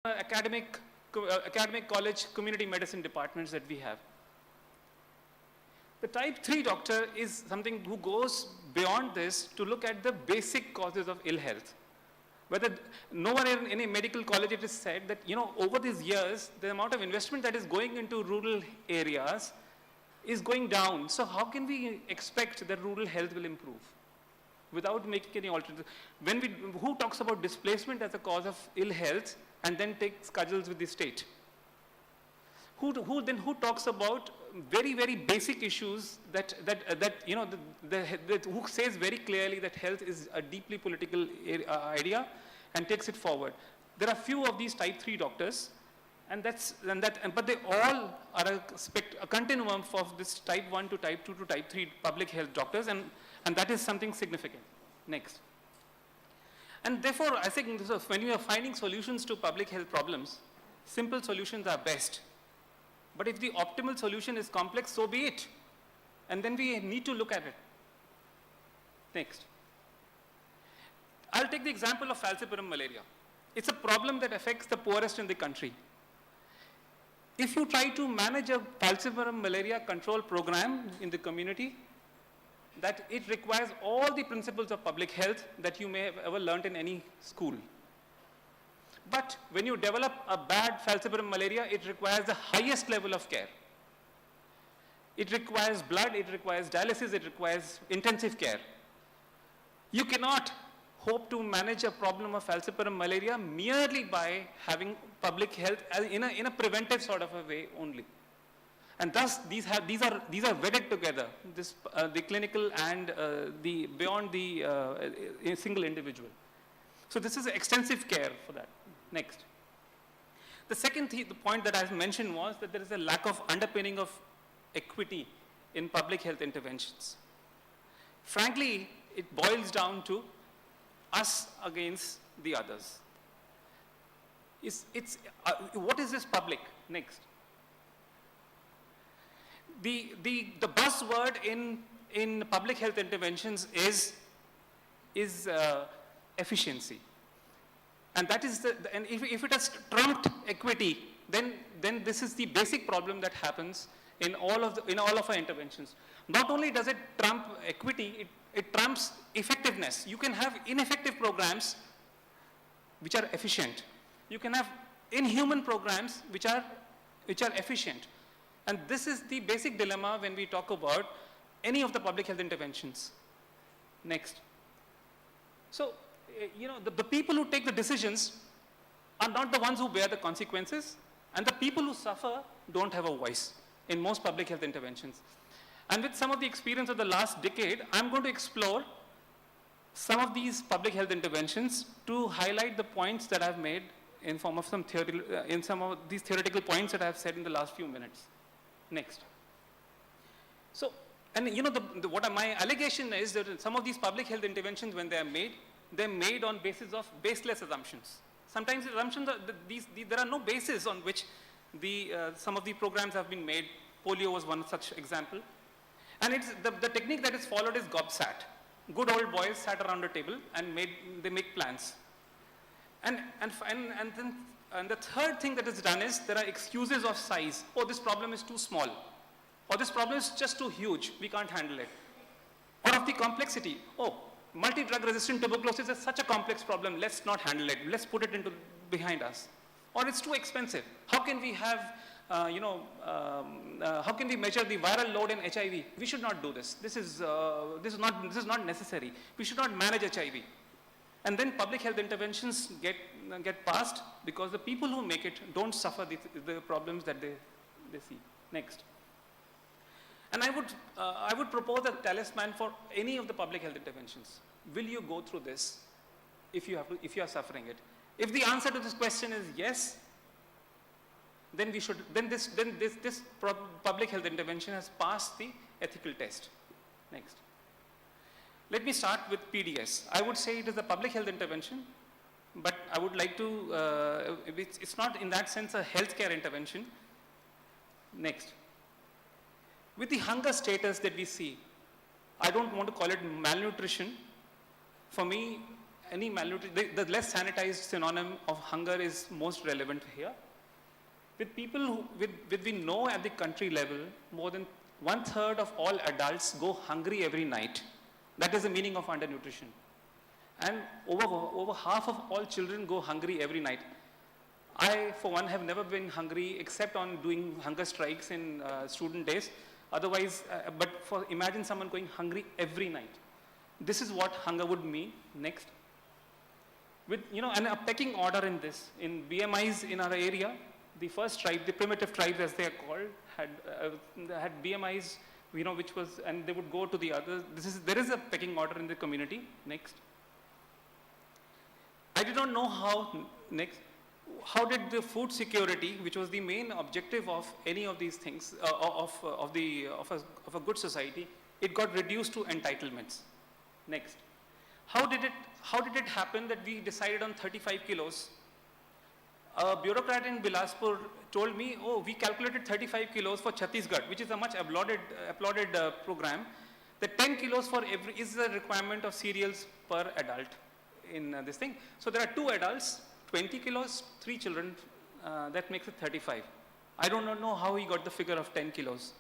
academic college community medicine departments that we have. The type 3 doctor is something who goes beyond this to look at the basic causes of ill health. Whether nowhere in any medical college it is said that, over these years, the amount of investment that is going into rural areas is going down. So how can we expect that rural health will improve without making any alternative? Who talks about displacement as a cause of ill health and then takes cudgels with the state? Who talks about very, very basic issues who says very clearly that health is a deeply political idea and takes it forward? There are few of these type 3 doctors, but they all are a continuum of this type 1 to type 2 to type 3 public health doctors, and that is something significant. Next. And therefore, I think when we are finding solutions to public health problems, simple solutions are best. But if the optimal solution is complex, so be it. And then we need to look at it. Next. I'll take the example of falciparum malaria. It's a problem that affects the poorest in the country. If you try to manage a falciparum malaria control program in the community, that it requires all the principles of public health that you may have ever learned in any school. But when you develop a bad falciparum malaria, it requires the highest level of care. It requires blood, it requires dialysis, it requires intensive care. You cannot hope to manage a problem of falciparum malaria merely by having public health in a preventive sort of a way only. And thus, these are wedded together, the clinical and beyond the single individual. So this is extensive care for that. Next. The second the point that I mentioned was that there is a lack of underpinning of equity in public health interventions. Frankly, it boils down to us against the others. What is this public? Next. The buzzword in public health interventions is efficiency. And that is and if it has trumped equity, then this is the basic problem that happens in all of our interventions. Not only does it trump equity, it trumps effectiveness. You can have ineffective programs which are efficient. You can have inhuman programs which are efficient. And this is the basic dilemma when we talk about any of the public health interventions. Next. So, the people who take the decisions are not the ones who bear the consequences, and the people who suffer don't have a voice in most public health interventions. And with some of the experience of the last decade, I'm going to explore some of these public health interventions to highlight the points that I've made in form of some these theoretical points that I've said in the last few minutes. Next. So, and my allegation is that some of these public health interventions, when they're made on basis of baseless assumptions. Sometimes the assumptions there are no basis on which some of the programs have been made. Polio was one such example. And it's the technique that is followed is GOBSAT. Good old boys sat around a table and they make plans. And the third thing that is done is there are excuses of size. Oh, this problem is too small. Or this problem is just too huge. We can't handle it. Or of the complexity. Oh, multi-drug resistant tuberculosis is such a complex problem. Let's not handle it. Let's put it behind us. Or it's too expensive. How can we have, how can we measure the viral load in HIV? We should not do this. This is not necessary. We should not manage HIV. And then public health interventions get passed because the people who make it don't suffer the problems that they see. Next. And I would propose a talisman for any of the public health interventions. Will you go through this if you are suffering it? If the answer to this question is yes, then this public health intervention has passed the ethical test. Next. Let me start with PDS. I would say it is a public health intervention, but I would like to, it's not in that sense a healthcare intervention. Next. With the hunger status that we see, I don't want to call it malnutrition. For me, any malnutrition, the less sanitized synonym of hunger is most relevant here. With people who, we know at the country level, more than 1/3 of all adults go hungry every night. That is the meaning of undernutrition. And over half of all children go hungry every night. I, for one, have never been hungry except on doing hunger strikes in student days. Otherwise, imagine someone going hungry every night. This is what hunger would mean. Next. With, and a pecking order in this. In BMIs in our area, the first tribe, the primitive tribes as they are called, had BMIs, which was, and they would go to the others. There is a pecking order in the community. Next. I did not know how did the food security, which was the main objective of any of these things, of a good society, it got reduced to entitlements. Next. How did it happen that we decided on 35 kilos? A bureaucrat in Bilaspur told me, we calculated 35 kilos for Chhattisgarh, which is a much applauded program. The 10 kilos for every is the requirement of cereals per adult in this thing. So there are 2 adults, 20 kilos, 3 children, that makes it 35. I don't know how he got the figure of 10 kilos.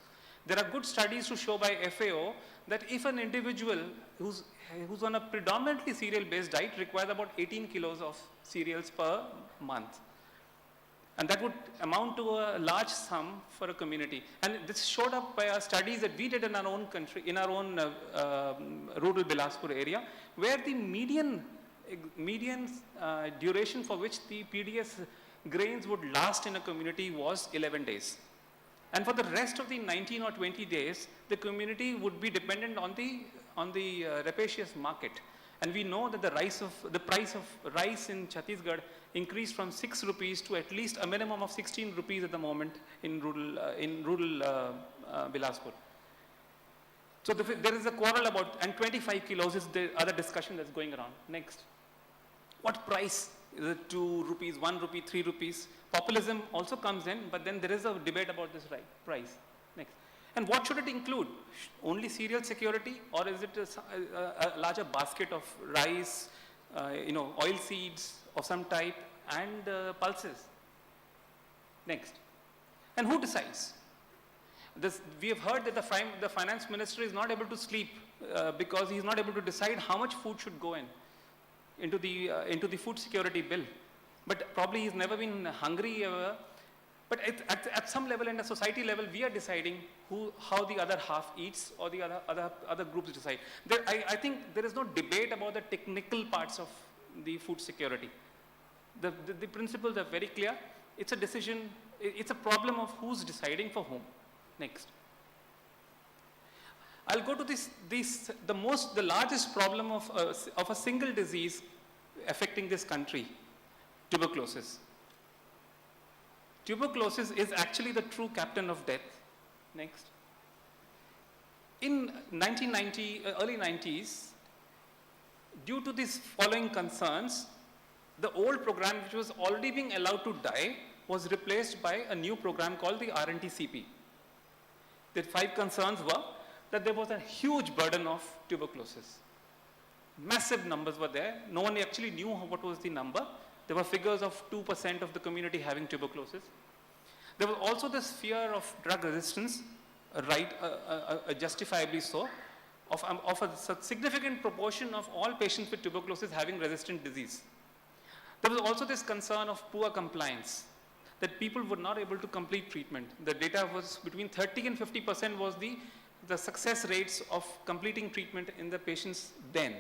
There are good studies to show by FAO that if an individual who's on a predominantly cereal-based diet requires about 18 kilos of cereals per month. And that would amount to a large sum for a community. And this showed up by our studies that we did in our own country, in our own rural Bilaspur area, where the median duration for which the PDS grains would last in a community was 11 days. And for the rest of the 19 or 20 days, the community would be dependent on the rapacious market. And we know that the price of rice in Chhattisgarh increased from 6 rupees to at least a minimum of 16 rupees at the moment in rural Bilaspur. So there is a quarrel about, and 25 kilos is the other discussion that's going around. Next. What price? Is it 2 rupees, 1 rupee, 3 rupees? Populism also comes in, but then there is a debate about this price. Next. And what should it include? Only cereal security, or is it a larger basket of rice, oil seeds of some type, and pulses? Next. And who decides? We have heard that the finance minister is not able to sleep because he is not able to decide how much food should go into the food security bill. But probably he's never been hungry ever. But at some level, in a society level, we are deciding how the other half eats, or the other groups decide. I think there is no debate about the technical parts of the food security. The principles are very clear. It's a decision. It's a problem of who's deciding for whom. Next. I'll go to the largest problem of a single disease affecting this country, tuberculosis. Tuberculosis is actually the true captain of death. Next. In early 90s, due to these following concerns, the old program, which was already being allowed to die, was replaced by a new program called the RNTCP. The 5 concerns were that there was a huge burden of tuberculosis. Massive numbers were there. No one actually knew what was the number. There were figures of 2% of the community having tuberculosis. There was also this fear of drug resistance, justifiably so, of a significant proportion of all patients with tuberculosis having resistant disease. There was also this concern of poor compliance, that people were not able to complete treatment. The data was between 30 and 50% was the success rates of completing treatment in the patients then.